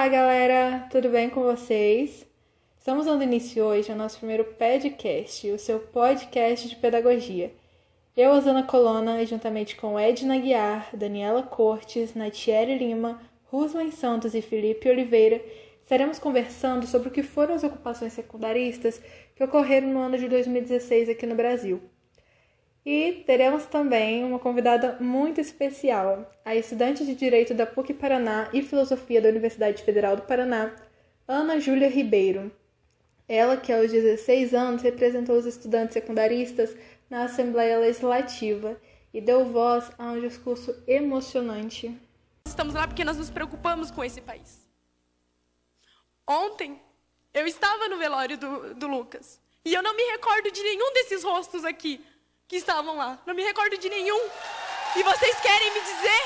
Fala galera, tudo bem com vocês? Estamos dando início hoje ao nosso primeiro podcast, o seu podcast de pedagogia. Eu, Osana Colonna, juntamente com Edna Guiar, Daniela Cortes, Natiele Lima, Ruslan Santos e Felipe Oliveira, estaremos conversando sobre o que foram as ocupações secundaristas que ocorreram no ano de 2016 aqui no Brasil. E teremos também uma convidada muito especial, a estudante de Direito da PUC-Paraná e Filosofia da Universidade Federal do Paraná, Ana Júlia Ribeiro. Ela, que aos 16 anos representou os estudantes secundaristas na Assembleia Legislativa e deu voz a um discurso emocionante. Estamos lá porque nós nos preocupamos com esse país. Ontem, eu estava no velório do Lucas e eu não me recordo de nenhum desses rostos aqui que estavam lá. Não me recordo de nenhum. E vocês querem me dizer?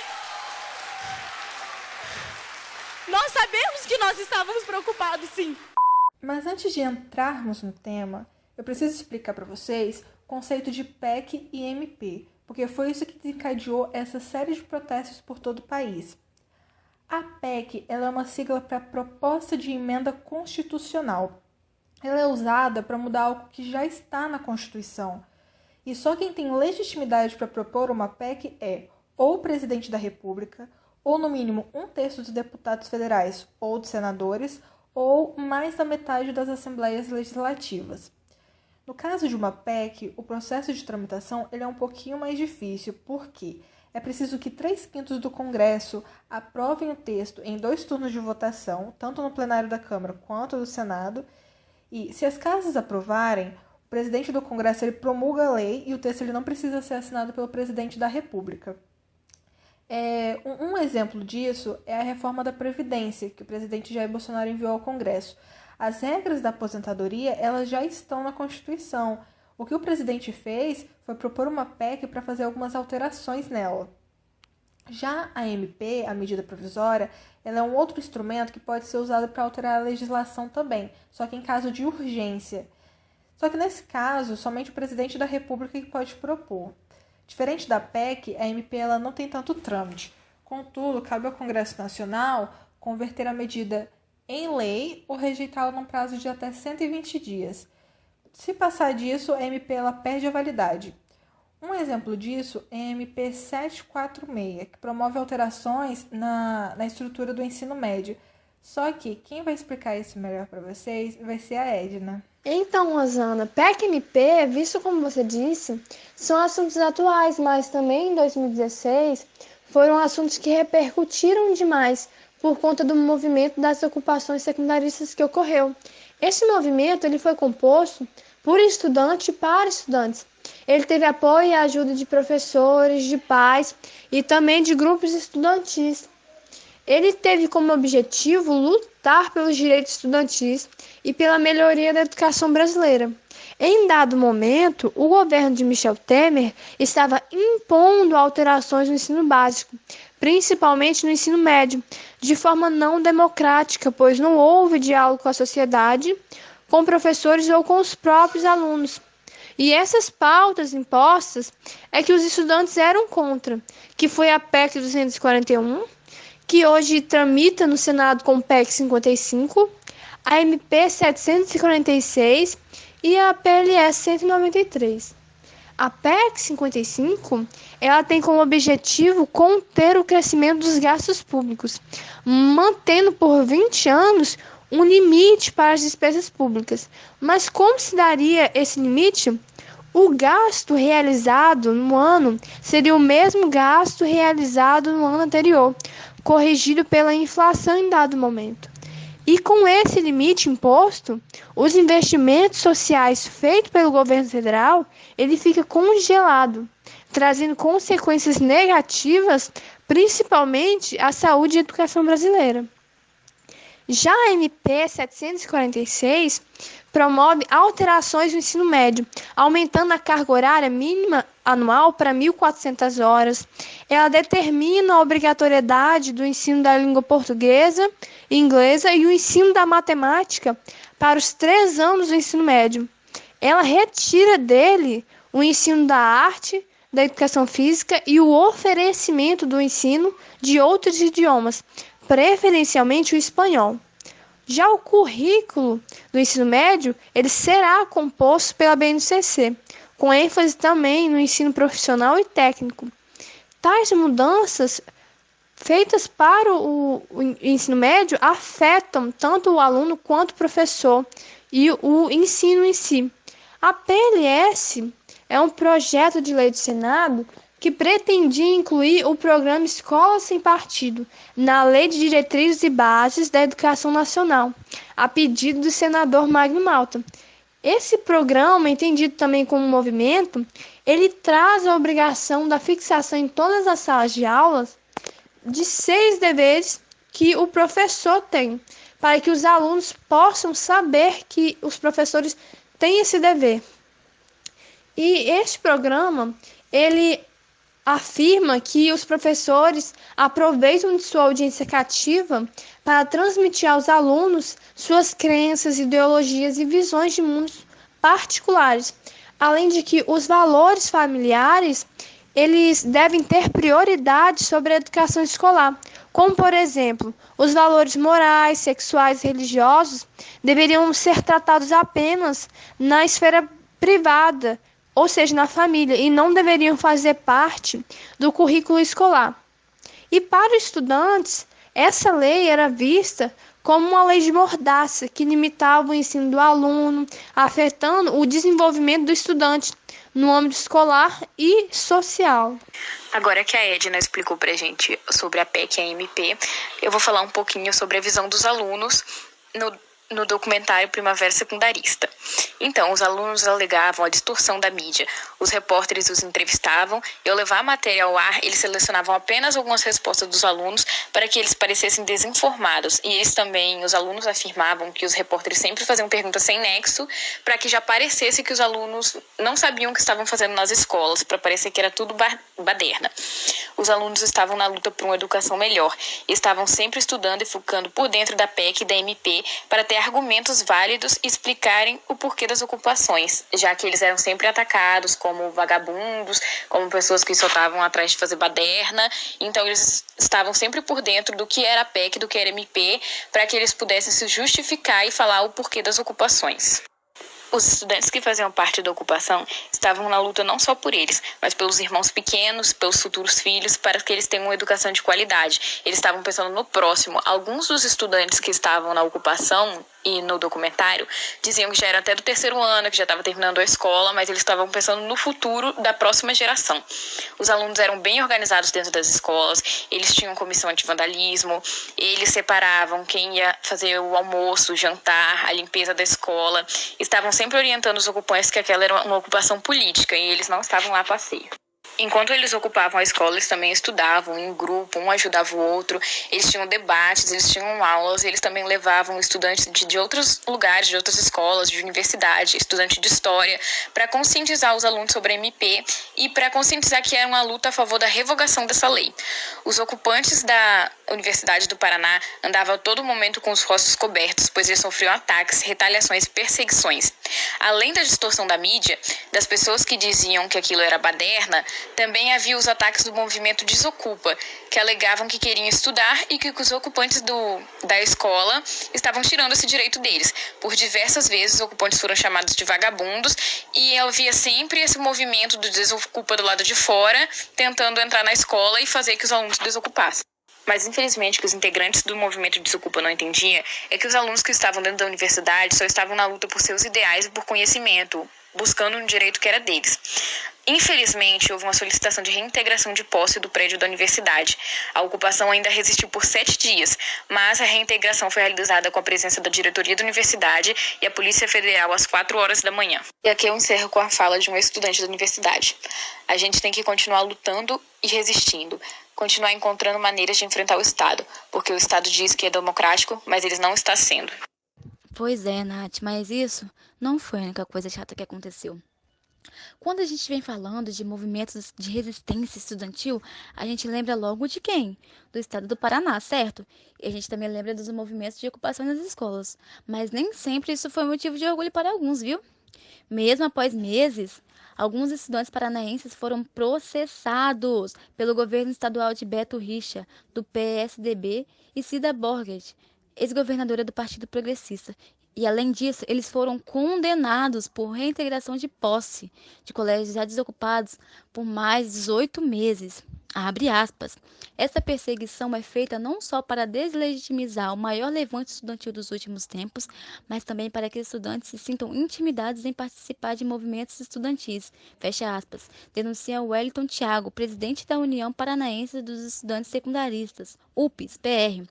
Nós sabemos que nós estávamos preocupados, sim. Mas antes de entrarmos no tema, eu preciso explicar para vocês o conceito de PEC e MP, porque foi isso que desencadeou essa série de protestos por todo o país. A PEC ela é uma sigla para Proposta de Emenda Constitucional. Ela é usada para mudar algo que já está na Constituição. E só quem tem legitimidade para propor uma PEC é ou o presidente da República, ou no mínimo 1/3 dos deputados federais ou dos senadores, ou mais da metade das assembleias legislativas. No caso de uma PEC, o processo de tramitação ele é um pouquinho mais difícil, porque é preciso que 3/5 do Congresso aprovem o texto em 2 turnos de votação, tanto no plenário da Câmara quanto do Senado, e se as casas aprovarem, o presidente do Congresso ele promulga a lei e o texto ele não precisa ser assinado pelo presidente da República. Um exemplo disso é a reforma da Previdência, que o presidente Jair Bolsonaro enviou ao Congresso. As regras da aposentadoria elas já estão na Constituição. O que o presidente fez foi propor uma PEC para fazer algumas alterações nela. Já a MP, a medida provisória, ela é um outro instrumento que pode ser usado para alterar a legislação também, só que em caso de urgência. Só que nesse caso, somente o presidente da República que pode propor. Diferente da PEC, a MP ela não tem tanto trâmite. Contudo, cabe ao Congresso Nacional converter a medida em lei ou rejeitá-la num prazo de até 120 dias. Se passar disso, a MP ela perde a validade. Um exemplo disso é a MP 746, que promove alterações na estrutura do ensino médio. Só que quem vai explicar isso melhor para vocês vai ser a Edna. Então, Rosana, PEC e MP, visto como você disse, são assuntos atuais, mas também em 2016 foram assuntos que repercutiram demais por conta do movimento das ocupações secundaristas que ocorreu. Esse movimento ele foi composto por estudante para estudantes. Ele teve apoio e ajuda de professores, de pais e também de grupos estudantis. Ele teve como objetivo lutar pelos direitos estudantis e pela melhoria da educação brasileira. Em dado momento, o governo de Michel Temer estava impondo alterações no ensino básico, principalmente no ensino médio, de forma não democrática, pois não houve diálogo com a sociedade, com professores ou com os próprios alunos. E essas pautas impostas é que os estudantes eram contra, que foi a PEC 241, que hoje tramita no Senado com PEC 55, a MP 746 e a PLS 193. A PEC 55 ela tem como objetivo conter o crescimento dos gastos públicos, mantendo por 20 anos um limite para as despesas públicas. Mas como se daria esse limite? O gasto realizado no ano seria o mesmo gasto realizado no ano anterior, corrigido pela inflação em dado momento. E com esse limite imposto, os investimentos sociais feitos pelo governo federal, ele fica congelado, trazendo consequências negativas, principalmente à saúde e educação brasileira. Já a MP 746 promove alterações no ensino médio, aumentando a carga horária mínima anual para 1.400 horas. Ela determina a obrigatoriedade do ensino da língua portuguesa, inglesa e o ensino da matemática para os 3 anos do ensino médio. Ela retira dele o ensino da arte, da educação física e o oferecimento do ensino de outros idiomas, preferencialmente o espanhol. Já o currículo do ensino médio, ele será composto pela BNCC, com ênfase também no ensino profissional e técnico. Tais mudanças feitas para o ensino médio afetam tanto o aluno quanto o professor e o ensino em si. A PLS é um projeto de lei do Senado que pretendia incluir o programa Escola Sem Partido na Lei de Diretrizes e Bases da Educação Nacional, a pedido do senador Magno Malta. Esse programa, entendido também como movimento, ele traz a obrigação da fixação em todas as salas de aulas de 6 deveres que o professor tem, para que os alunos possam saber que os professores têm esse dever. E este programa, ele afirma que os professores aproveitam de sua audiência cativa para transmitir aos alunos suas crenças, ideologias e visões de mundos particulares, além de que os valores familiares eles devem ter prioridade sobre a educação escolar, como, por exemplo, os valores morais, sexuais e religiosos deveriam ser tratados apenas na esfera privada, ou seja, na família, e não deveriam fazer parte do currículo escolar. E para os estudantes, essa lei era vista como uma lei de mordaça que limitava o ensino do aluno, afetando o desenvolvimento do estudante no âmbito escolar e social. Agora que a Edna explicou pra gente sobre a PEC e a MP, eu vou falar um pouquinho sobre a visão dos alunos no documentário Primavera Secundarista. Então, os alunos alegavam a distorção da mídia. Os repórteres os entrevistavam e, ao levar a matéria ao ar, eles selecionavam apenas algumas respostas dos alunos para que eles parecessem desinformados. E eles também, os alunos afirmavam que os repórteres sempre faziam perguntas sem nexo para que já parecesse que os alunos não sabiam o que estavam fazendo nas escolas, para parecer que era tudo baderna. Os alunos estavam na luta por uma educação melhor e estavam sempre estudando e focando por dentro da PEC e da MP para ter argumentos válidos e explicarem o porquê das ocupações, já que eles eram sempre atacados como vagabundos, como pessoas que só estavam atrás de fazer baderna. Então eles estavam sempre por dentro do que era a PEC, do que era MP, para que eles pudessem se justificar e falar o porquê das ocupações. Os estudantes que faziam parte da ocupação estavam na luta não só por eles, mas pelos irmãos pequenos, pelos futuros filhos, para que eles tenham uma educação de qualidade. Eles estavam pensando no próximo. Alguns dos estudantes que estavam na ocupação e no documentário diziam que já era até do 3º ano, que já estava terminando a escola, mas eles estavam pensando no futuro da próxima geração. Os alunos eram bem organizados dentro das escolas, eles tinham comissão anti-vandalismo, eles separavam quem ia fazer o almoço, o jantar, a limpeza da escola, estavam sempre orientando os ocupantes que aquela era uma ocupação política e eles não estavam lá a passeio. Enquanto eles ocupavam a escola, eles também estudavam em grupo, um ajudava o outro, eles tinham debates, eles tinham aulas, eles também levavam estudantes de outros lugares, de outras escolas, de universidade, estudante de história, para conscientizar os alunos sobre a MP e para conscientizar que era uma luta a favor da revogação dessa lei. Os ocupantes da Universidade do Paraná andavam a todo momento com os rostos cobertos, pois eles sofriam ataques, retaliações e perseguições. Além da distorção da mídia, das pessoas que diziam que aquilo era baderna, também havia os ataques do movimento Desocupa, que alegavam que queriam estudar e que os ocupantes da escola estavam tirando esse direito deles. Por diversas vezes, os ocupantes foram chamados de vagabundos e havia sempre esse movimento do Desocupa do lado de fora, tentando entrar na escola e fazer que os alunos desocupassem. Mas, infelizmente, o que os integrantes do movimento Desocupa não entendiam é que os alunos que estavam dentro da universidade só estavam na luta por seus ideais e por conhecimento, buscando um direito que era deles. Infelizmente, houve uma solicitação de reintegração de posse do prédio da universidade. A ocupação ainda resistiu por 7 dias, mas a reintegração foi realizada com a presença da diretoria da universidade e a Polícia Federal às 4 horas da manhã. E aqui eu encerro com a fala de um estudante da universidade. A gente tem que continuar lutando e resistindo, continuar encontrando maneiras de enfrentar o Estado, porque o Estado diz que é democrático, mas ele não está sendo. Pois é, Nath, mas isso não foi a única coisa chata que aconteceu. Quando a gente vem falando de movimentos de resistência estudantil, a gente lembra logo de quem? Do estado do Paraná, certo? E a gente também lembra dos movimentos de ocupação das escolas. Mas nem sempre isso foi motivo de orgulho para alguns, viu? Mesmo após meses, alguns estudantes paranaenses foram processados pelo governo estadual de Beto Richa, do PSDB, e Cida Borghetti, ex-governadora do Partido Progressista. E, além disso, eles foram condenados por reintegração de posse de colégios já desocupados por mais de 18 meses. Abre aspas. Essa perseguição é feita não só para deslegitimizar o maior levante estudantil dos últimos tempos, mas também para que estudantes se sintam intimidados em participar de movimentos estudantis. Fecha aspas. Denuncia Wellington Thiago, presidente da União Paranaense dos Estudantes Secundaristas, UPES-PR.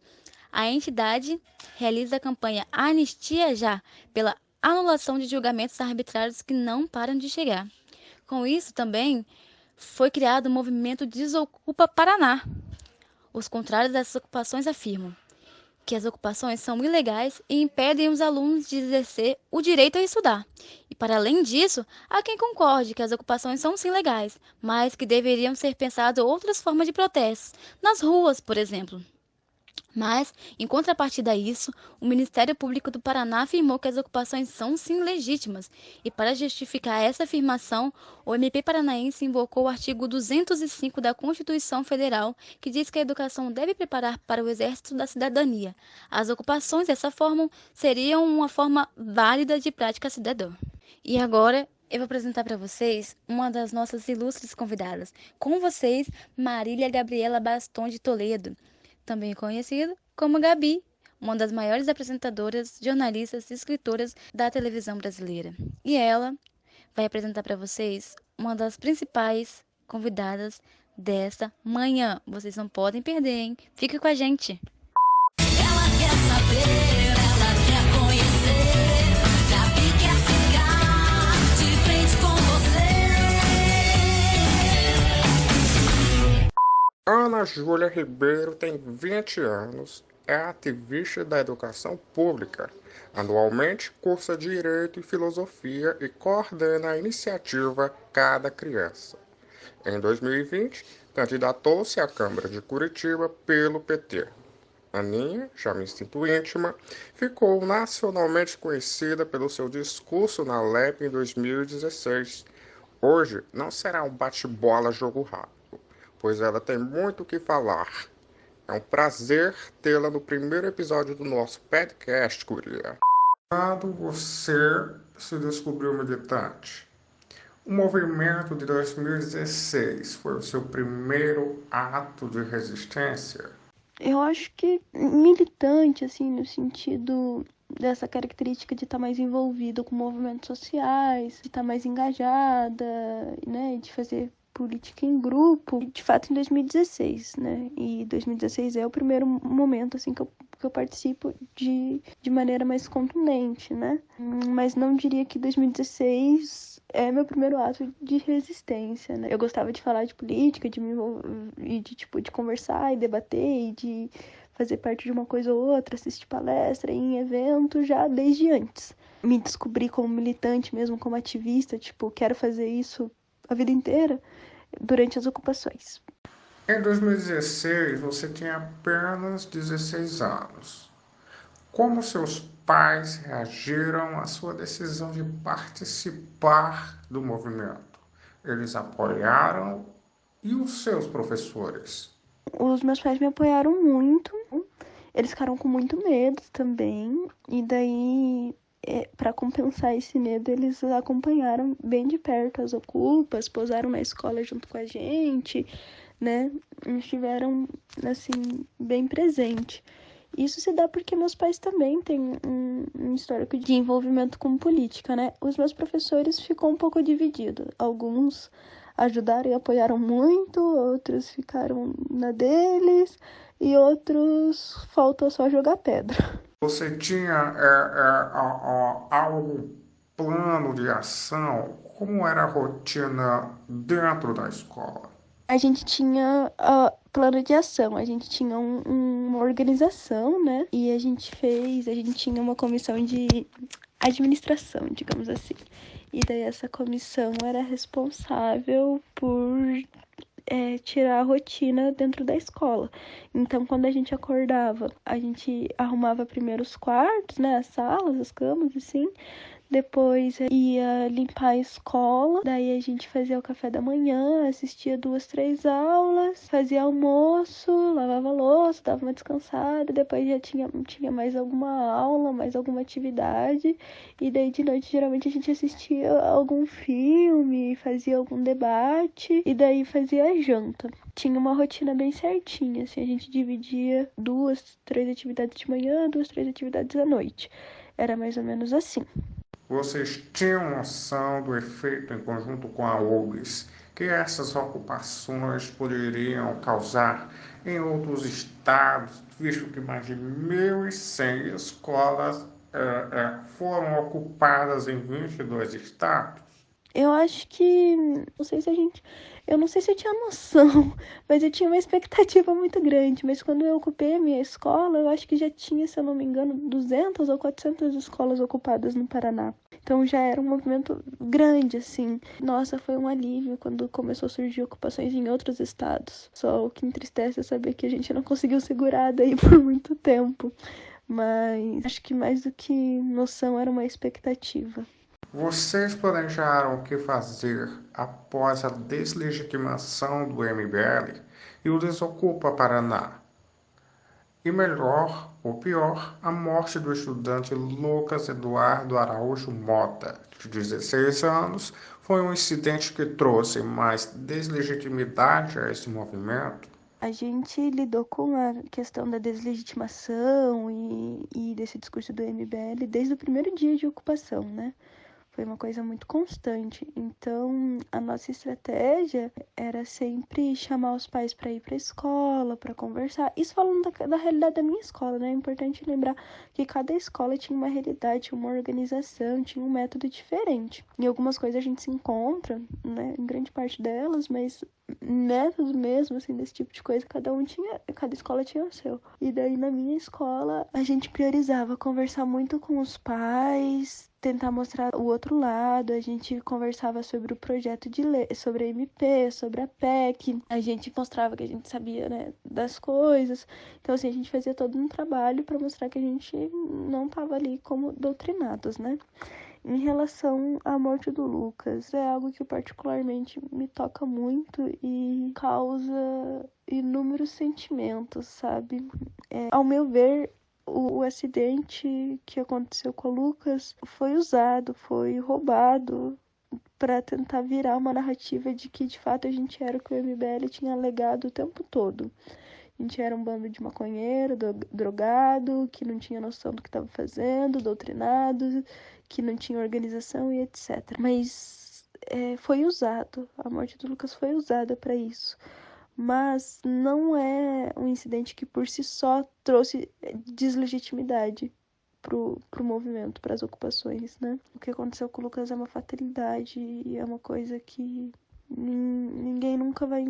A entidade realiza a campanha Anistia Já, pela anulação de julgamentos arbitrários que não param de chegar. Com isso, também foi criado o movimento Desocupa Paraná. Os contrários dessas ocupações afirmam que as ocupações são ilegais e impedem os alunos de exercer o direito a estudar. E, para além disso, há quem concorde que as ocupações são sim legais, mas que deveriam ser pensadas outras formas de protestos, nas ruas, por exemplo. Mas, em contrapartida a isso, o Ministério Público do Paraná afirmou que as ocupações são sim legítimas, e para justificar essa afirmação, o MP paranaense invocou o artigo 205 da Constituição Federal, que diz que a educação deve preparar para o exercício da cidadania. As ocupações dessa forma seriam uma forma válida de prática cidadã. E agora, eu vou apresentar para vocês uma das nossas ilustres convidadas. Com vocês, Marília Gabriela Baston de Toledo, também conhecida como Gabi, uma das maiores apresentadoras, jornalistas e escritoras da televisão brasileira. E ela vai apresentar para vocês uma das principais convidadas desta manhã. Vocês não podem perder, hein? Fique com a gente! Ela quer saber, ela quer conhecer, Gabi quer ficar de frente com você. Ana Júlia Ribeiro tem 20 anos, é ativista da educação pública. Anualmente cursa Direito e Filosofia e coordena a iniciativa Cada Criança. Em 2020, candidatou-se à Câmara de Curitiba pelo PT. Aninha, já me sinto íntima, ficou nacionalmente conhecida pelo seu discurso na LEP em 2016. Hoje não será um bate-bola jogo rápido, pois ela tem muito o que falar. É um prazer tê-la no primeiro episódio do nosso podcast, guria. Quando você se descobriu militante? O movimento de 2016 foi o seu primeiro ato de resistência? Eu acho que militante, assim, no sentido dessa característica de estar mais envolvido com movimentos sociais, de estar mais engajada, né, de fazer política em grupo, de fato em 2016, né, e 2016 é o primeiro momento, assim, que eu participo de maneira mais contundente, né, mas não diria que 2016 é meu primeiro ato de resistência, né, eu gostava de falar de política, de me envolver, e de conversar e debater, e de fazer parte de uma coisa ou outra, assistir palestra em evento já desde antes. Me descobri como militante mesmo, como ativista, quero fazer isso a vida inteira, durante as ocupações. Em 2016, você tinha apenas 16 anos. Como seus pais reagiram à sua decisão de participar do movimento? Eles apoiaram? E os seus professores? Os meus pais me apoiaram muito, eles ficaram com muito medo também, e daí, para compensar esse medo, eles acompanharam bem de perto as ocupas, posaram na escola junto com a gente, né, estiveram, assim, bem presente. Isso se dá porque meus pais também têm um histórico de envolvimento com política, né, os meus professores ficam um pouco divididos, alguns ajudaram e apoiaram muito, outros ficaram na deles, e outros faltou só jogar pedra. Você tinha algum plano de ação? Como era a rotina dentro da escola? A gente tinha plano de ação, a gente tinha uma organização, né? E a gente tinha uma comissão de administração, digamos assim. E daí essa comissão era responsável por tirar a rotina dentro da escola. Então, quando a gente acordava, a gente arrumava primeiro os quartos, né, as salas, as camas, assim. depois ia limpar a escola, daí a gente fazia o café da manhã, assistia 2, 3 aulas, fazia almoço, lavava a louça, dava uma descansada, depois já tinha mais alguma aula, mais alguma atividade, e daí de noite geralmente a gente assistia algum filme, fazia algum debate, e daí fazia a janta. Tinha uma rotina bem certinha, assim, a gente dividia 2, 3 atividades de manhã, 2, 3 atividades à noite. Era mais ou menos assim. Vocês tinham noção do efeito em conjunto com a URGS que essas ocupações poderiam causar em outros estados, visto que mais de 1.100 escolas foram ocupadas em 22 estados? Eu acho que, eu não sei se eu tinha noção, mas eu tinha uma expectativa muito grande. Mas quando eu ocupei a minha escola, eu acho que já tinha, se eu não me engano, 200 ou 400 escolas ocupadas no Paraná. Então já era um movimento grande, assim. Nossa, foi um alívio quando começou a surgir ocupações em outros estados. Só o que entristece é saber que a gente não conseguiu segurar daí por muito tempo. Mas acho que mais do que noção era uma expectativa. Vocês planejaram o que fazer após a deslegitimação do MBL e o Desocupa Paraná? E melhor ou pior, a morte do estudante Lucas Eduardo Araújo Mota, de 16 anos, foi um incidente que trouxe mais deslegitimidade a esse movimento? A gente lidou com a questão da deslegitimação e desse discurso do MBL desde o primeiro dia de ocupação, né? Foi uma coisa muito constante. Então, a nossa estratégia era sempre chamar os pais para ir para a escola, para conversar. Isso falando da realidade da minha escola, né? É importante lembrar que cada escola tinha uma realidade, tinha uma organização, tinha um método diferente. Em algumas coisas a gente se encontra, né? Em grande parte delas, mas método mesmo, assim, desse tipo de coisa, cada escola tinha o seu. E daí, na minha escola, a gente priorizava conversar muito com os pais, tentar mostrar o outro lado, a gente conversava sobre o projeto de lei, sobre a MP, sobre a PEC, a gente mostrava que a gente sabia, né, das coisas. Então, assim, a gente fazia todo um trabalho para mostrar que a gente não estava ali como doutrinados, né? Em relação à morte do Lucas, é algo que particularmente me toca muito e causa inúmeros sentimentos, sabe? Ao meu ver, o acidente que aconteceu com o Lucas foi usado, foi roubado para tentar virar uma narrativa de que de fato a gente era o que o MBL tinha alegado o tempo todo. A gente era um bando de maconheiro, drogado, que não tinha noção do que estava fazendo, doutrinado, que não tinha organização e etc. Mas foi usado, a morte do Lucas foi usada para isso. Mas não é um incidente que por si só trouxe deslegitimidade pro movimento, para as ocupações, né? O que aconteceu com o Lucas é uma fatalidade e é uma coisa que ninguém nunca vai...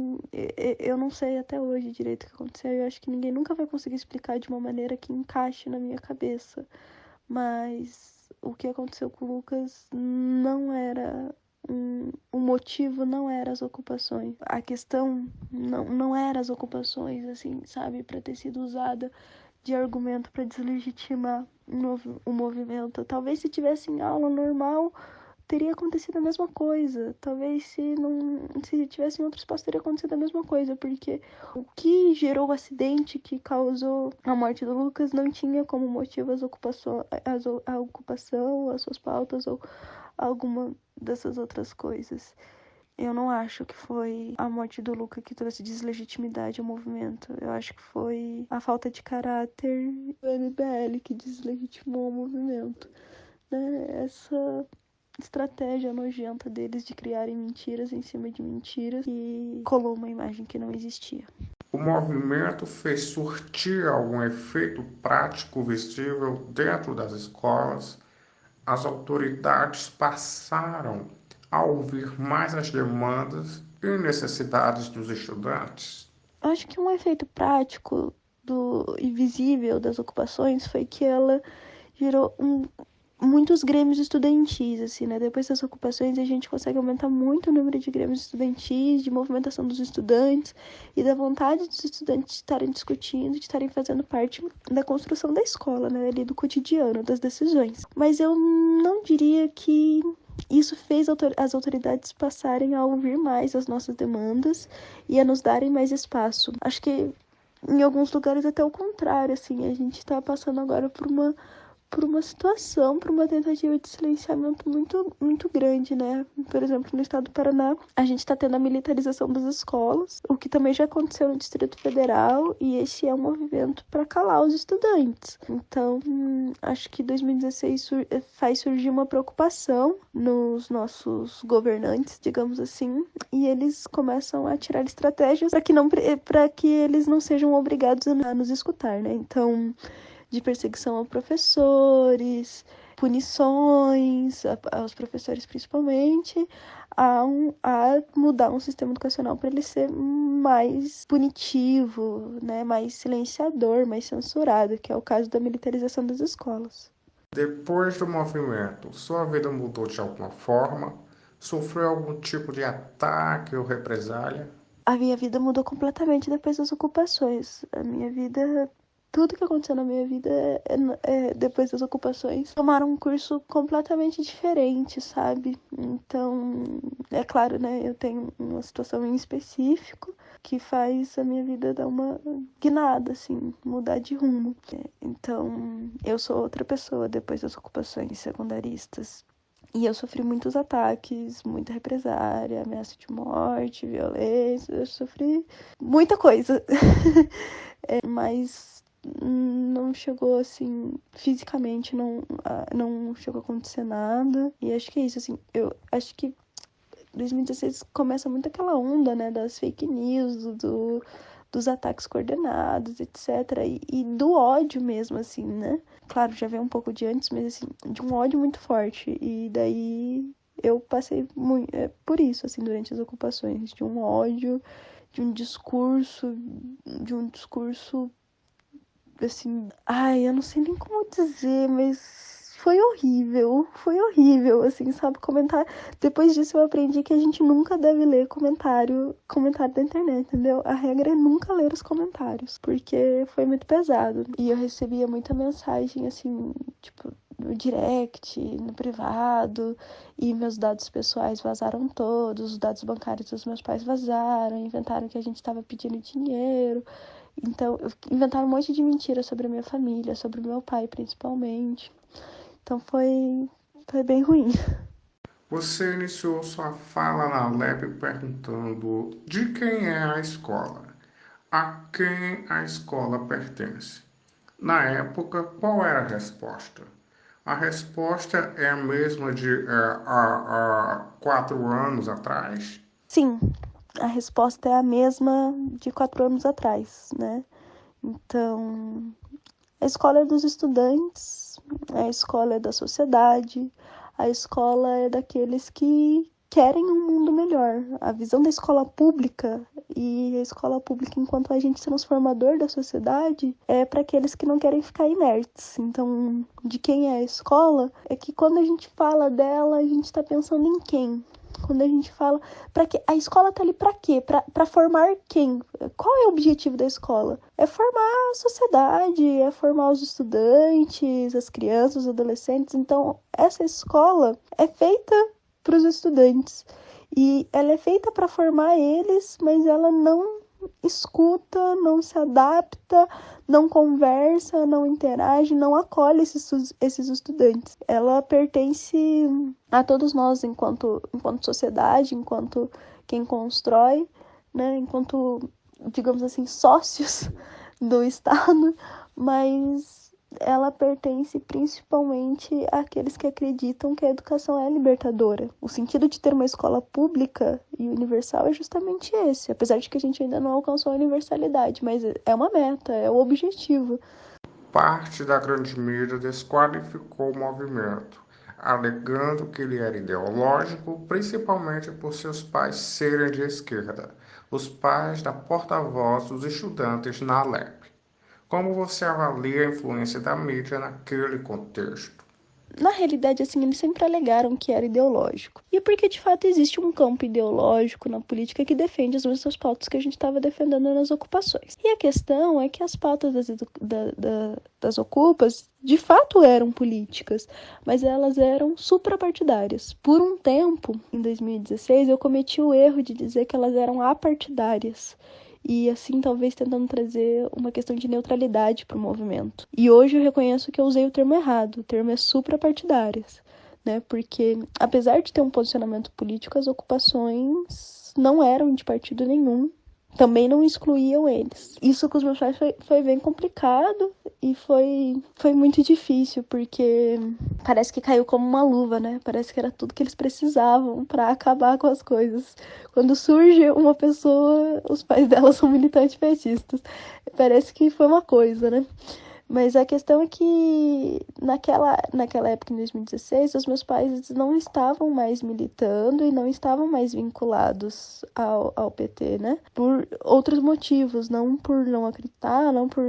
Eu não sei até hoje direito o que aconteceu, eu acho que ninguém nunca vai conseguir explicar de uma maneira que encaixe na minha cabeça. Mas o que aconteceu com o Lucas não era... O motivo não era as ocupações. A questão não era as ocupações, assim, sabe? Para ter sido usada de argumento para deslegitimar o movimento. Talvez se tivesse em aula normal, teria acontecido a mesma coisa. Talvez se tivesse em outro espaço, teria acontecido a mesma coisa. Porque o que gerou o acidente que causou a morte do Lucas não tinha como motivo a ocupação, as suas pautas ou alguma dessas outras coisas. Eu não acho que foi a morte do Lucas que trouxe deslegitimidade ao movimento. Eu acho que foi a falta de caráter do MBL que deslegitimou o movimento, né? Essa estratégia nojenta deles de criarem mentiras em cima de mentiras e colou uma imagem que não existia. O movimento fez surtir algum efeito prático visível dentro das escolas? As autoridades passaram a ouvir mais as demandas e necessidades dos estudantes? Acho que um efeito prático e visível das ocupações foi que ela gerou muitos grêmios estudantis, assim, né? Depois das ocupações, a gente consegue aumentar muito o número de grêmios estudantis, de movimentação dos estudantes e da vontade dos estudantes de estarem discutindo, de estarem fazendo parte da construção da escola, né? Ali do cotidiano, das decisões. Mas eu não diria que isso fez as autoridades passarem a ouvir mais as nossas demandas e a nos darem mais espaço. Acho que em alguns lugares até o contrário, assim, a gente está passando agora por uma situação, por uma tentativa de silenciamento muito, muito grande, né? Por exemplo, no estado do Paraná, a gente está tendo a militarização das escolas, o que também já aconteceu no Distrito Federal, e esse é um movimento para calar os estudantes. Então, acho que 2016 faz surgir uma preocupação nos nossos governantes, digamos assim, e eles começam a tirar estratégias para que eles não sejam obrigados a nos escutar, né? Então, de perseguição a professores, punições aos professores principalmente, a mudar um sistema educacional para ele ser mais punitivo, né, mais silenciador, mais censurado, que é o caso da militarização das escolas. Depois do movimento, sua vida mudou de alguma forma? Sofreu algum tipo de ataque ou represália? A minha vida mudou completamente depois das ocupações. Tudo que aconteceu na minha vida depois das ocupações tomaram um curso completamente diferente, sabe? Então, é claro, né? Eu tenho uma situação em específico que faz a minha vida dar uma guinada, assim, mudar de rumo. Então, eu sou outra pessoa depois das ocupações secundaristas. E eu sofri muitos ataques, muita represária, ameaça de morte, violência. Eu sofri muita coisa. Mas não chegou, assim, fisicamente, não chegou a acontecer nada. E acho que é isso, assim, eu acho que 2016 começa muito aquela onda, né, das fake news, dos ataques coordenados, etc. E do ódio mesmo, assim, né? Claro, já veio um pouco de antes, mas, assim, de um ódio muito forte. E daí eu passei por isso, assim, durante as ocupações, de um ódio, de um discurso, assim, eu não sei nem como dizer, mas foi horrível, assim, sabe, comentar. Depois disso eu aprendi que a gente nunca deve ler comentário da internet, entendeu? A regra é nunca ler os comentários, porque foi muito pesado. E eu recebia muita mensagem, assim, tipo, no direct, no privado, e meus dados pessoais vazaram todos, os dados bancários dos meus pais vazaram, inventaram que a gente estava pedindo dinheiro. Então, inventaram um monte de mentiras sobre a minha família, sobre o meu pai, principalmente. Então, foi bem ruim. Você iniciou sua fala na LEP perguntando de quem é a escola, a quem a escola pertence. Na época, qual era a resposta? A resposta é a mesma de há 4 anos atrás? Sim, a resposta é a mesma de 4 anos atrás, né? Então, a escola é dos estudantes, a escola é da sociedade, a escola é daqueles que querem um mundo melhor. A visão da escola pública e a escola pública enquanto agente transformador da sociedade é para aqueles que não querem ficar inertes. Então, de quem é a escola, é que quando a gente fala dela, a gente está pensando em quem? Quando a gente fala, para que a escola tá ali para quê? Para formar quem? Qual é o objetivo da escola? É formar a sociedade, é formar os estudantes, as crianças, os adolescentes. Então, essa escola é feita para os estudantes e ela é feita para formar eles, mas ela não escuta, não se adapta, não conversa, não interage, não acolhe esses estudantes. Ela pertence a todos nós enquanto sociedade, enquanto quem constrói, né, enquanto, digamos assim, sócios do Estado, mas ela pertence principalmente àqueles que acreditam que a educação é libertadora. O sentido de ter uma escola pública e universal é justamente esse, apesar de que a gente ainda não alcançou a universalidade, mas é uma meta, é o objetivo. Parte da grande mídia desqualificou o movimento, alegando que ele era ideológico, principalmente por seus pais serem de esquerda, os pais da porta-voz dos estudantes na LEP. Como você avalia a influência da mídia naquele contexto? na realidade, assim, eles sempre alegaram que era ideológico. E porque, de fato, existe um campo ideológico na política que defende as mesmas pautas que a gente estava defendendo nas ocupações. E a questão é que as pautas das ocupas, de fato, eram políticas, mas elas eram suprapartidárias. Por um tempo, em 2016, eu cometi o erro de dizer que elas eram apartidárias. E assim, talvez tentando trazer uma questão de neutralidade para o movimento. E hoje eu reconheço que eu usei o termo errado, o termo é suprapartidárias, né? Porque, apesar de ter um posicionamento político, as ocupações não eram de partido nenhum, também não excluíam eles. Isso com os meus pais foi bem complicado e foi muito difícil, porque parece que caiu como uma luva, né? Parece que era tudo que eles precisavam para acabar com as coisas. Quando surge uma pessoa, os pais dela são militantes petistas. Parece que foi uma coisa, né? Mas a questão é que naquela época, em 2016, os meus pais não estavam mais militando e não estavam mais vinculados ao PT, né? Por outros motivos, não por não acreditar, não por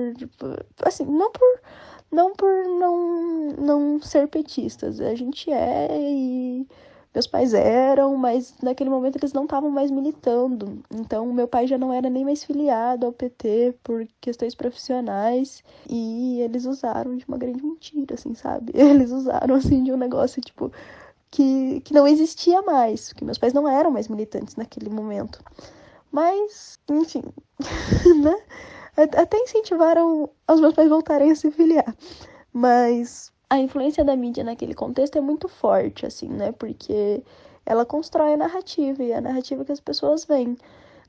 não ser petistas. A gente e meus pais eram, mas naquele momento eles não estavam mais militando. Então, meu pai já não era nem mais filiado ao PT por questões profissionais. E eles usaram de uma grande mentira, assim, sabe? Eles usaram, assim, de um negócio, tipo, que não existia mais. Que meus pais não eram mais militantes naquele momento. Mas, enfim, né? Até incentivaram os meus pais voltarem a se filiar. Mas a influência da mídia naquele contexto é muito forte, assim, né? Porque ela constrói a narrativa, e é a narrativa que as pessoas veem,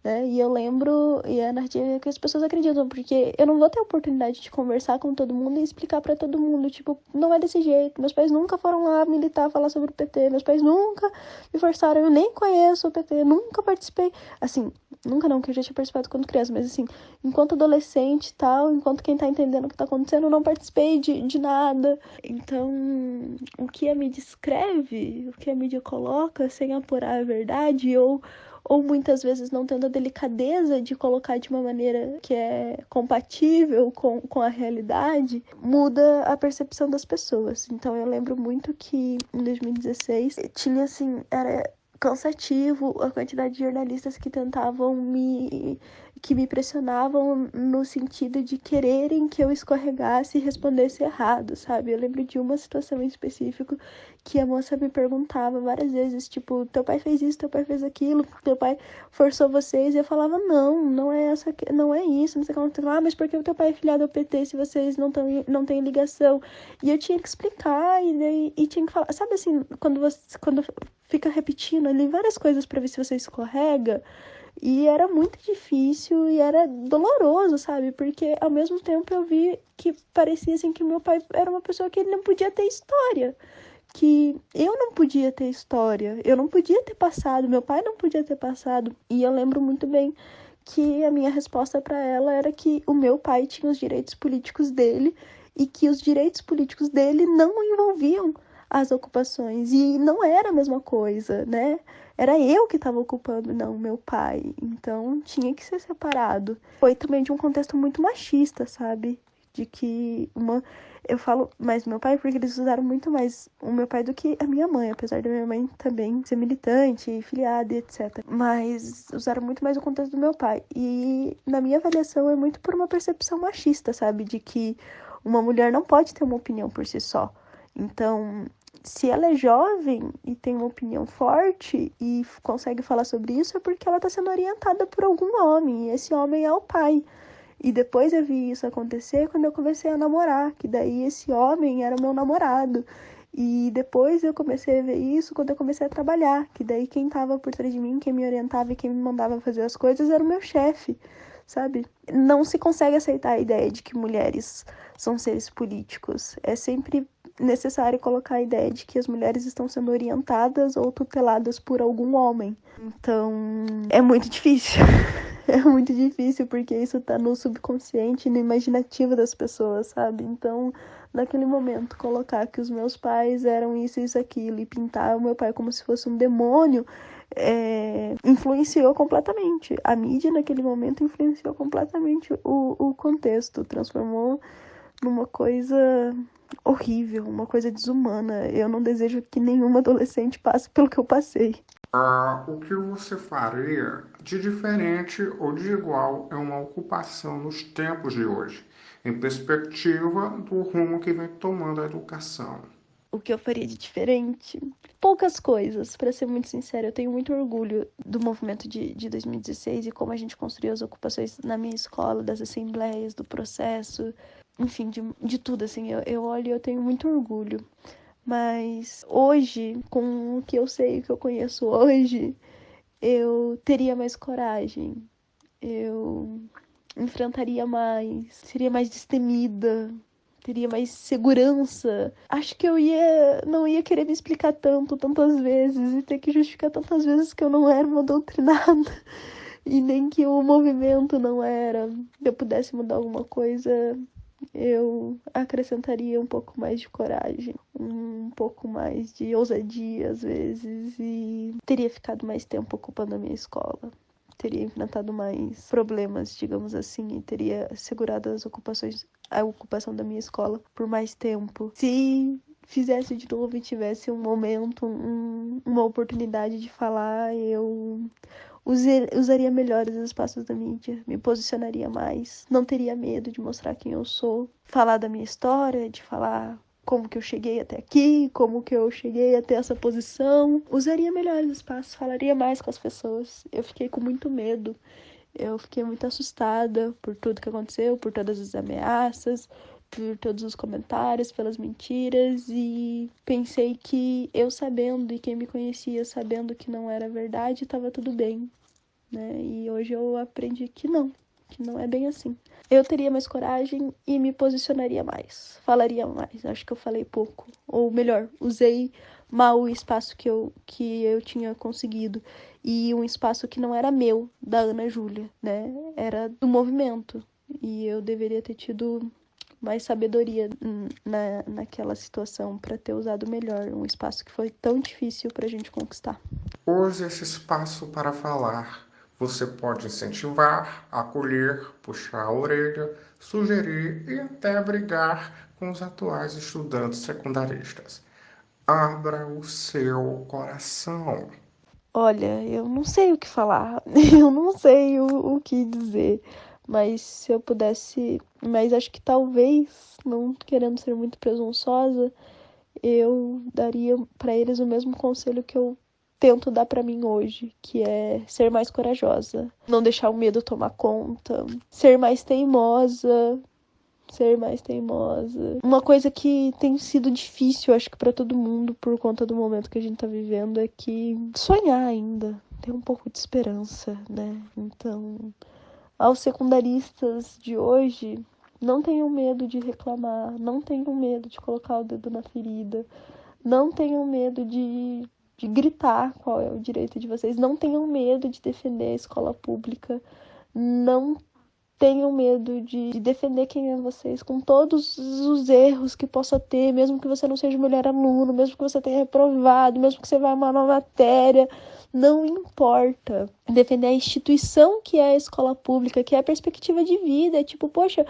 né? E eu lembro, e é a narrativa que as pessoas acreditam, porque eu não vou ter a oportunidade de conversar com todo mundo e explicar pra todo mundo, tipo, não é desse jeito, meus pais nunca foram lá militar, falar sobre o PT, meus pais nunca me forçaram, eu nem conheço o PT, nunca participei, assim, nunca não, que eu já tinha participado quando criança, mas assim, enquanto adolescente e tal, enquanto quem tá entendendo o que tá acontecendo, eu não participei de nada. Então, o que a mídia escreve, o que a mídia coloca, sem apurar a verdade, ou muitas vezes não tendo a delicadeza de colocar de uma maneira que é compatível com a realidade, muda a percepção das pessoas. Então eu lembro muito que em 2016 tinha assim, era cansativo a quantidade de jornalistas que tentavam que me pressionavam no sentido de quererem que eu escorregasse e respondesse errado, sabe? Eu lembro de uma situação em específico que a moça me perguntava várias vezes, tipo, teu pai fez isso, teu pai fez aquilo, teu pai forçou vocês, e eu falava, não é isso, não sei como, mas por que o teu pai é filiado ao PT se vocês não têm ligação? E eu tinha que explicar, e tinha que falar, sabe assim, quando fica repetindo ali várias coisas pra ver se você escorrega. E era muito difícil e era doloroso, sabe? Porque ao mesmo tempo eu vi que parecia assim que meu pai era uma pessoa que ele não podia ter história. Que eu não podia ter história, eu não podia ter passado, meu pai não podia ter passado. E eu lembro muito bem que a minha resposta para ela era que o meu pai tinha os direitos políticos dele e que os direitos políticos dele não envolviam as ocupações. E não era a mesma coisa, né? Era eu que estava ocupando, não meu pai. Então, tinha que ser separado. Foi também de um contexto muito machista, sabe? De que eu falo mais do meu pai porque eles usaram muito mais o meu pai do que a minha mãe. Apesar da minha mãe também ser militante, filiada e etc. Mas usaram muito mais o contexto do meu pai. E, na minha avaliação, é muito por uma percepção machista, sabe? De que uma mulher não pode ter uma opinião por si só. Então, se ela é jovem e tem uma opinião forte e consegue falar sobre isso, é porque ela está sendo orientada por algum homem, e esse homem é o pai. E depois eu vi isso acontecer quando eu comecei a namorar, que daí esse homem era o meu namorado. E depois eu comecei a ver isso quando eu comecei a trabalhar, que daí quem estava por trás de mim, quem me orientava e quem me mandava fazer as coisas era o meu chefe, sabe? Não se consegue aceitar a ideia de que mulheres são seres políticos. É sempre necessário colocar a ideia de que as mulheres estão sendo orientadas ou tuteladas por algum homem. Então, é muito difícil. É muito difícil porque isso tá no subconsciente, no imaginativo das pessoas, sabe? Então, naquele momento, colocar que os meus pais eram isso, isso, aquilo e pintar o meu pai como se fosse um demônio, influenciou completamente. A mídia, naquele momento, influenciou completamente o contexto, transformou numa coisa horrível, uma coisa desumana. Eu não desejo que nenhuma adolescente passe pelo que eu passei. O que você faria de diferente ou de igual é uma ocupação nos tempos de hoje, em perspectiva do rumo que vem tomando a educação? O que eu faria de diferente? Poucas coisas, para ser muito sincera. Eu tenho muito orgulho do movimento de 2016 e como a gente construiu as ocupações na minha escola, das assembleias, do processo, enfim, de tudo, assim. Eu olho e eu tenho muito orgulho. Mas hoje, com o que eu sei, o que eu conheço hoje, eu teria mais coragem. Eu enfrentaria mais, seria mais destemida, teria mais segurança. Acho que não ia querer me explicar tantas vezes e ter que justificar tantas vezes que eu não era uma doutrinada e nem que o movimento não era. Se eu pudesse mudar alguma coisa, eu acrescentaria um pouco mais de coragem, um pouco mais de ousadia às vezes e teria ficado mais tempo ocupando a minha escola. Teria enfrentado mais problemas, digamos assim, e teria segurado a ocupação da minha escola por mais tempo. Se fizesse de novo e tivesse um momento, uma oportunidade de falar, eu usaria melhor os espaços da mídia, me posicionaria mais, não teria medo de mostrar quem eu sou, falar da minha história, de falar como que eu cheguei até aqui, como que eu cheguei até essa posição. Usaria melhor os espaços, falaria mais com as pessoas. Eu fiquei com muito medo, eu fiquei muito assustada por tudo que aconteceu, por todas as ameaças, por todos os comentários, pelas mentiras, e pensei que eu sabendo, e quem me conhecia sabendo que não era verdade, estava tudo bem, né? E hoje eu aprendi que não é bem assim. Eu teria mais coragem e me posicionaria mais, falaria mais. Acho que eu falei pouco, ou melhor, usei mal o espaço que eu tinha conseguido, e um espaço que não era meu, da Ana Júlia, né? Era do movimento, e eu deveria ter tido mais sabedoria naquela situação para ter usado melhor um espaço que foi tão difícil para a gente conquistar. Use esse espaço para falar. Você pode incentivar, acolher, puxar a orelha, sugerir e até brigar com os atuais estudantes secundaristas. Abra o seu coração. Olha, eu não sei o que falar, eu não sei o que dizer. Mas se eu pudesse, mas acho que talvez, não querendo ser muito presunçosa, eu daria para eles o mesmo conselho que eu tento dar para mim hoje, que é ser mais corajosa, não deixar o medo tomar conta, ser mais teimosa. Uma coisa que tem sido difícil, acho que para todo mundo, por conta do momento que a gente tá vivendo, é que sonhar ainda, ter um pouco de esperança, né? Então, aos secundaristas de hoje, não tenham medo de reclamar, não tenham medo de colocar o dedo na ferida, não tenham medo de gritar qual é o direito de vocês, não tenham medo de defender a escola pública, não tenham medo de defender quem é vocês, com todos os erros que possa ter, mesmo que você não seja o melhor aluno, mesmo que você tenha reprovado, mesmo que você vá uma nova matéria, não importa. Defender a instituição que é a escola pública, que é a perspectiva de vida. É tipo, poxa,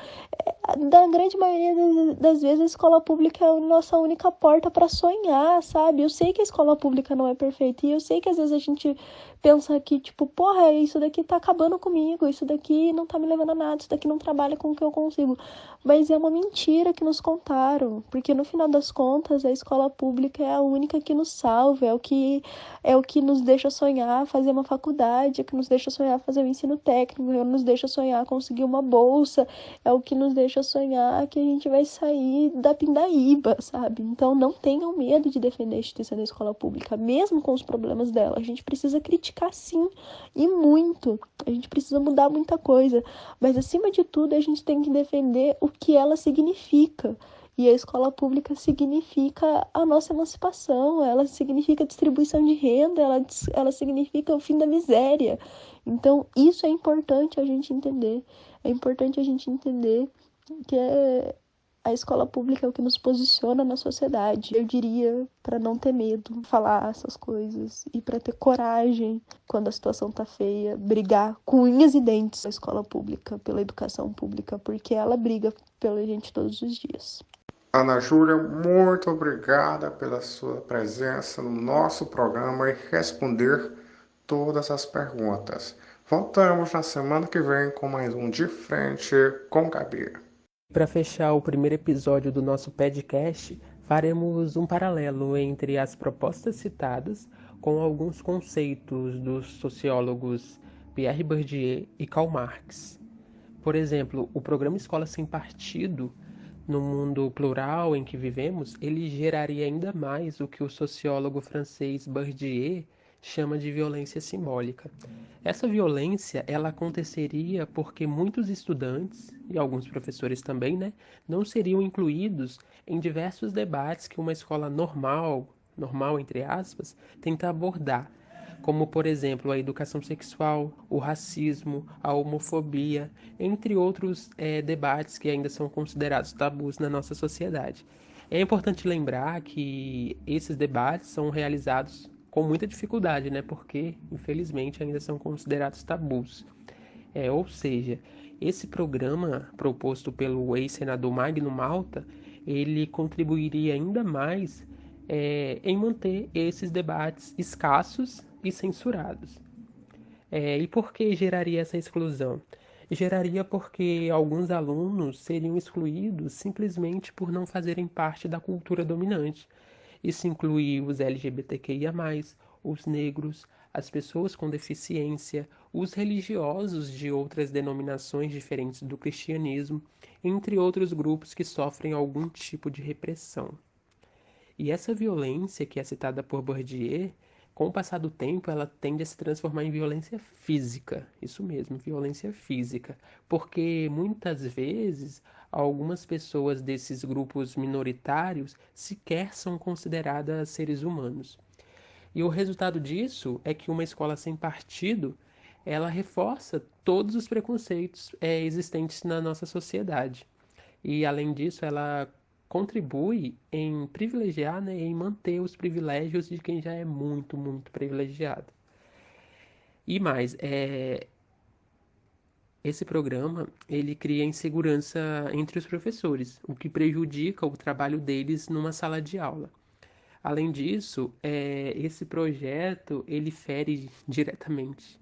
da grande maioria das vezes a escola pública é a nossa única porta para sonhar, sabe? Eu sei que a escola pública não é perfeita e eu sei que às vezes a gente pensa que, tipo, porra, isso daqui tá acabando comigo, isso daqui não tá me levando a nada, isso daqui não trabalha com o que eu consigo. Mas é uma mentira que nos contaram, porque no final das contas a escola pública é a única que nos salva, é o que nos deixa sonhar fazer uma faculdade, é o que nos deixa sonhar fazer um ensino técnico, é o que nos deixa sonhar conseguir uma bolsa, é o que nos deixa sonhar que a gente vai sair da pindaíba, sabe? Então não tenham medo de defender a instituição da escola pública, mesmo com os problemas dela. A gente precisa criticar sim, e muito. A gente precisa mudar muita coisa, mas acima de tudo a gente tem que defender o que ela significa. E a escola pública significa a nossa emancipação, ela significa distribuição de renda, ela significa o fim da miséria. Então, isso é importante a gente entender. É importante a gente entender que A escola pública é o que nos posiciona na sociedade. Eu diria para não ter medo de falar essas coisas e para ter coragem quando a situação tá feia, brigar com unhas e dentes pela escola pública, pela educação pública, porque ela briga pela gente todos os dias. Ana Júlia, muito obrigada pela sua presença no nosso programa e responder todas as perguntas. Voltamos na semana que vem com mais um De Frente com Gabi. Para fechar o primeiro episódio do nosso podcast, faremos um paralelo entre as propostas citadas com alguns conceitos dos sociólogos Pierre Bourdieu e Karl Marx. Por exemplo, o programa Escola Sem Partido, no mundo plural em que vivemos, ele geraria ainda mais o que o sociólogo francês Bourdieu chama de violência simbólica. Essa violência, ela aconteceria porque muitos estudantes, e alguns professores também, não seriam incluídos em diversos debates que uma escola normal entre aspas, tenta abordar, como, por exemplo, a educação sexual, o racismo, a homofobia, entre outros debates que ainda são considerados tabus na nossa sociedade. É importante lembrar que esses debates são realizados com muita dificuldade, porque, infelizmente, ainda são considerados tabus. Ou seja, esse programa proposto pelo ex-senador Magno Malta, ele contribuiria ainda mais em manter esses debates escassos e censurados. E por que geraria essa exclusão? Geraria porque alguns alunos seriam excluídos simplesmente por não fazerem parte da cultura dominante. Isso inclui os LGBTQIA+, os negros, as pessoas com deficiência, os religiosos de outras denominações diferentes do cristianismo, entre outros grupos que sofrem algum tipo de repressão. E essa violência que é citada por Bourdieu, com o passar do tempo, ela tende a se transformar em violência física. Isso mesmo, violência física. Porque muitas vezes, algumas pessoas desses grupos minoritários sequer são consideradas seres humanos. E o resultado disso é que uma escola sem partido, ela reforça todos os preconceitos existentes na nossa sociedade. E, além disso, ela contribui em privilegiar, em manter os privilégios de quem já é muito, muito privilegiado. E mais, esse programa, ele cria insegurança entre os professores, o que prejudica o trabalho deles numa sala de aula. Além disso, esse projeto, ele fere diretamente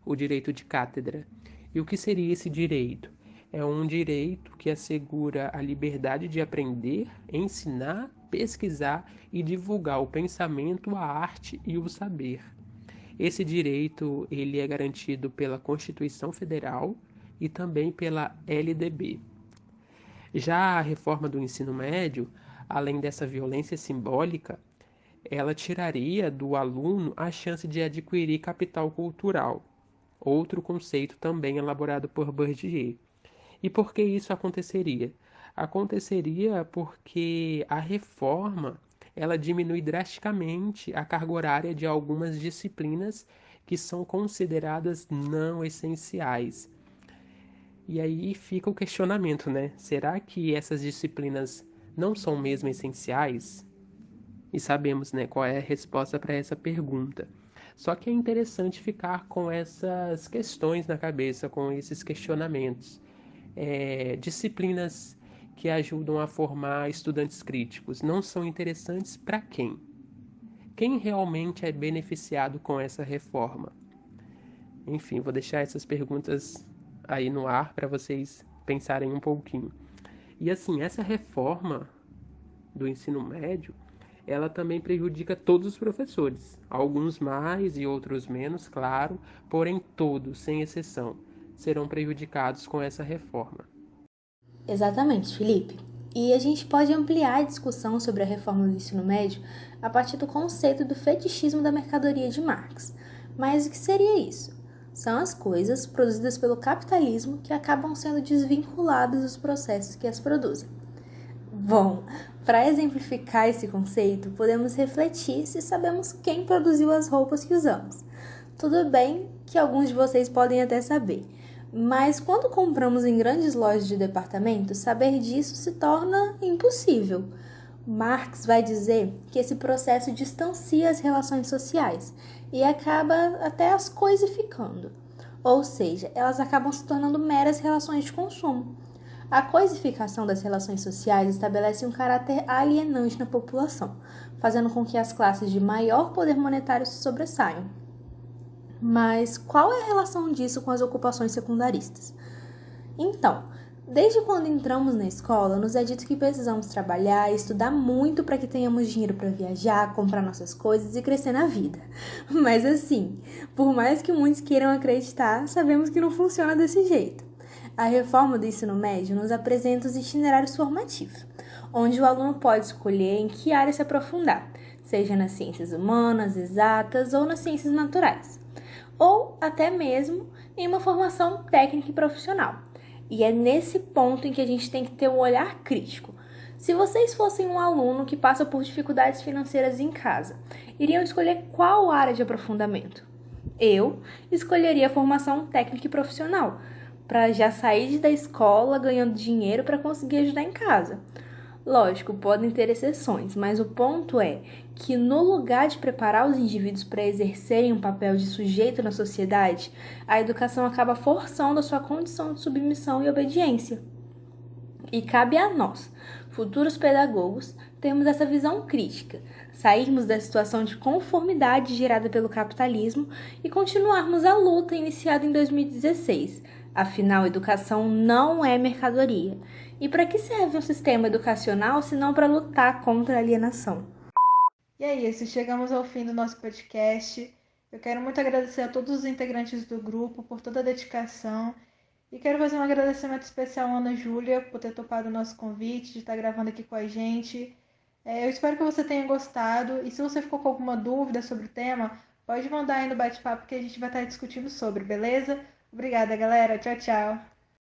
o direito de cátedra. E o que seria esse direito? É um direito que assegura a liberdade de aprender, ensinar, pesquisar e divulgar o pensamento, a arte e o saber. Esse direito ele é garantido pela Constituição Federal e também pela LDB. Já a reforma do ensino médio, além dessa violência simbólica, ela tiraria do aluno a chance de adquirir capital cultural, outro conceito também elaborado por Bourdieu. E por que isso aconteceria? Aconteceria porque a reforma ela diminui drasticamente a carga horária de algumas disciplinas que são consideradas não essenciais. E aí fica o questionamento, Será que essas disciplinas não são mesmo essenciais? E sabemos, qual é a resposta para essa pergunta. Só que é interessante ficar com essas questões na cabeça, com esses questionamentos. Disciplinas que ajudam a formar estudantes críticos não são interessantes para quem? Quem realmente é beneficiado com essa reforma? Enfim, vou deixar essas perguntas aí no ar para vocês pensarem um pouquinho. E assim, essa reforma do ensino médio, ela também prejudica todos os professores. Alguns mais e outros menos, claro, porém todos, sem exceção, serão prejudicados com essa reforma. Exatamente, Felipe. E a gente pode ampliar a discussão sobre a reforma do ensino médio a partir do conceito do fetichismo da mercadoria de Marx. Mas o que seria isso? São as coisas produzidas pelo capitalismo que acabam sendo desvinculadas dos processos que as produzem. Bom, para exemplificar esse conceito, podemos refletir se sabemos quem produziu as roupas que usamos. Tudo bem que alguns de vocês podem até saber, Mas quando compramos em grandes lojas de departamento, saber disso se torna impossível. Marx vai dizer que esse processo distancia as relações sociais e acaba até as coisificando. Ou seja, elas acabam se tornando meras relações de consumo. A coisificação das relações sociais estabelece um caráter alienante na população, fazendo com que as classes de maior poder monetário se sobressaiam. Mas qual é a relação disso com as ocupações secundaristas? Então, desde quando entramos na escola, nos é dito que precisamos trabalhar e estudar muito para que tenhamos dinheiro para viajar, comprar nossas coisas e crescer na vida. Mas assim, por mais que muitos queiram acreditar, sabemos que não funciona desse jeito. A reforma do ensino médio nos apresenta os itinerários formativos, onde o aluno pode escolher em que área se aprofundar, seja nas ciências humanas, exatas ou nas ciências naturais, ou até mesmo em uma formação técnica e profissional. E é nesse ponto em que a gente tem que ter um olhar crítico. Se vocês fossem um aluno que passa por dificuldades financeiras em casa, iriam escolher qual área de aprofundamento? Eu escolheria a formação técnica e profissional, para já sair da escola ganhando dinheiro para conseguir ajudar em casa. Lógico, podem ter exceções, mas o ponto é que no lugar de preparar os indivíduos para exercerem um papel de sujeito na sociedade, a educação acaba forçando a sua condição de submissão e obediência. E cabe a nós, futuros pedagogos, termos essa visão crítica, sairmos da situação de conformidade gerada pelo capitalismo e continuarmos a luta iniciada em 2016. Afinal, educação não é mercadoria. E para que serve um sistema educacional se não para lutar contra a alienação? E é isso, chegamos ao fim do nosso podcast. Eu quero muito agradecer a todos os integrantes do grupo por toda a dedicação. E quero fazer um agradecimento especial à Ana Júlia por ter topado o nosso convite, de estar gravando aqui com a gente. Eu espero que você tenha gostado. E se você ficou com alguma dúvida sobre o tema, pode mandar aí no bate-papo que a gente vai estar discutindo sobre, beleza? Obrigada, galera. Tchau, tchau.